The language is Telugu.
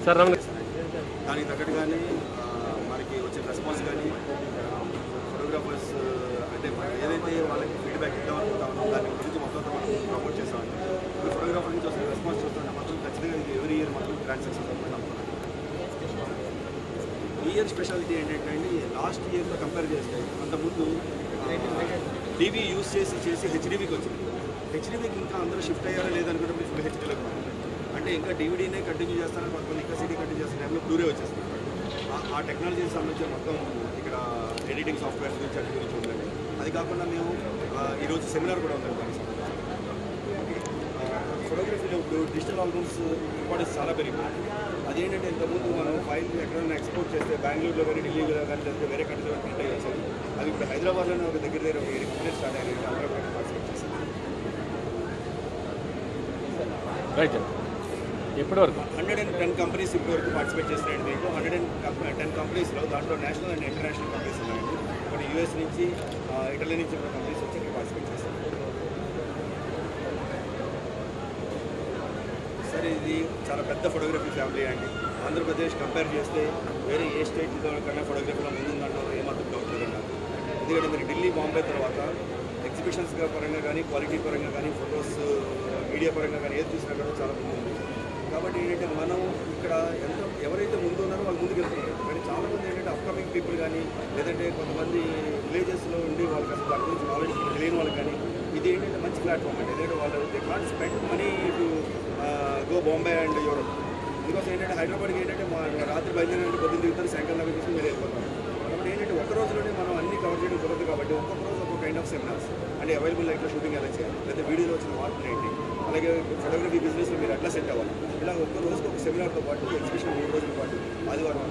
సార్ దానికి తగ్గట్టుగానే మనకి వచ్చే రెస్పాన్స్ కానీ ఫోటోగ్రాఫర్స్ అంటే ఏదైతే వాళ్ళకి ఫీడ్బ్యాక్ ఇద్దాం అనుకుంటామో దాని గురించి మొత్తం మనం ప్రమోట్ చేస్తామండి. ఇప్పుడు ఫోటోగ్రాఫర్ నుంచి వస్తే రెస్పాన్స్ చూస్తుంటే మాత్రం ఖచ్చితంగా ఇది ఎవ్రీ ఇయర్ మాత్రం గ్రాండ్ సక్సెస్ అవుతుంది అనుకున్నాను. ఈ ఇయర్ స్పెషాలిటీ ఏంటంటే అండి, లాస్ట్ ఇయర్తో కంపేర్ చేస్తే అంతకుముందు టీవీ యూజ్ చేసి హెచ్డీవీకి వచ్చింది. హెచ్డీవీకి ఇంకా అందరూ షిఫ్ట్ అయ్యారా లేదనుకుంటే ఫుల్ హెచ్డీలోకి అంటే ఇంకా డివిడీనే కంటిన్యూ చేస్తారని కొంతమంది ఇంకా సిడీ కంటిన్యూ చేస్తున్న టైంలో బ్లూరే వచ్చేస్తుంది. ఆ టెక్నాలజీకి సంబంధించి మొత్తం ఇక్కడ ఎడిటింగ్ సాఫ్ట్వేర్స్ గురించి అటు గురించి ఉందండి. అది కాకుండా మేము ఈరోజు సెమినార్ కూడా ఉందండి దానికి సంబంధించి. ఫోటోగ్రఫీలో ఇప్పుడు డిజిటల్ ఆల్బమ్స్ ఇంపార్టెన్స్ చాలా పెరిగిపోయింది. అదేంటంటే ఇంతకుముందు మనం ఫైల్ ఎక్కడైనా ఎక్స్పోర్ట్ చేస్తే బెంగళూరులో కానీ ఢిల్లీలో కానీ లేకపోతే వేరే కంట్రీలో ప్రింట్ అయ్యి వచ్చేది. అది ఇప్పుడు హైదరాబాద్లోనే ఒక దగ్గర 8 కంపెనీస్ స్టార్ట్ అయినాయి. అందరూ కూడా పార్టిసిపేట్ చేశారు. రైట్ ఇప్పటి వరకు 110 కంపెనీస్ ఇప్పటి వరకు పార్టిసిపేట్ చేస్తున్నాయండి. దీంట్లో 110 కంపెనీస్లో దాంట్లో నేషనల్ అండ్ ఇంటర్నేషనల్ కంపెనీస్ ఉన్నాయండి. కొన్ని యూఎస్ నుంచి ఇటలీ నుంచి కూడా కంపెనీస్ వచ్చి ఇక్కడ పార్టిసిపేట్ చేస్తారు. సరే, ఇది చాలా పెద్ద ఫోటోగ్రఫీ ఫ్యామిలీ అండి. ఆంధ్రప్రదేశ్ కంపేర్ చేస్తే వేరే ఏ స్టేట్లో కన్నా ఫోటోగ్రఫీలో ముందుందంటే ఏమాత్రం డౌట్ లేదండి. ఎందుకంటే మీరు ఢిల్లీ, బాంబే తర్వాత ఎగ్జిబిషన్స్ పరంగా కానీ, క్వాలిటీ పరంగా కానీ, ఫొటోస్ మీడియా పరంగా కానీ ఏది చూసినా కూడా చాలా ముందు ఉంది. కాబట్టి ఏంటంటే మనం ఇక్కడ ఎవరైతే ముందు ఉన్నారో వాళ్ళు ముందుకు వెళ్తున్నారు. కానీ చాలామంది ఏంటంటే అప్కమింగ్ పీపుల్ కానీ, లేదంటే కొంతమంది విలేజెస్లో ఉండి వాళ్ళకి అసలు దాని గురించి నాలెడ్జ్ తెలియని వాళ్ళకి కానీ ఇది ఏంటంటే మంచి ప్లాట్ఫామ్ అండి. ఎందుకంటే వాళ్ళు they can't spend money to go Bombay and Europe. Because ఏంటంటే హైదరాబాద్కి ఏంటంటే మా రాత్రి బయలుదేరి పొద్దున్న దిగుతారు, సాయంకాలం దాకా తీసుకుని మీరు వెళ్ళిపోతారు. కాబట్టి ఏంటంటే ఒక్క రోజులోనే మనం అన్ని కవర్ చేయడం కుదరదు. కాబట్టి ఒక్కొక్క రోజు ఒక్కొక్క కైండ్ ఆఫ్ సెమినార్స్ అంటే అవైలబుల్ లైఫ్లో షూటింగ్ ఎలా చేయాలి, లేదా వీడియోలో వచ్చిన మార్పులు ఏంటి, అలాగే ఫోటోగ్రఫీ బిజినెస్లో మీరు ఎట్లా సెట్ అవ్వాలి, ఇలా ఒక్క రోజుకి ఒక సెమినార్తో పాటు ఎగ్జిబిషన్ 3 రోజుల పాటు ఆదివారం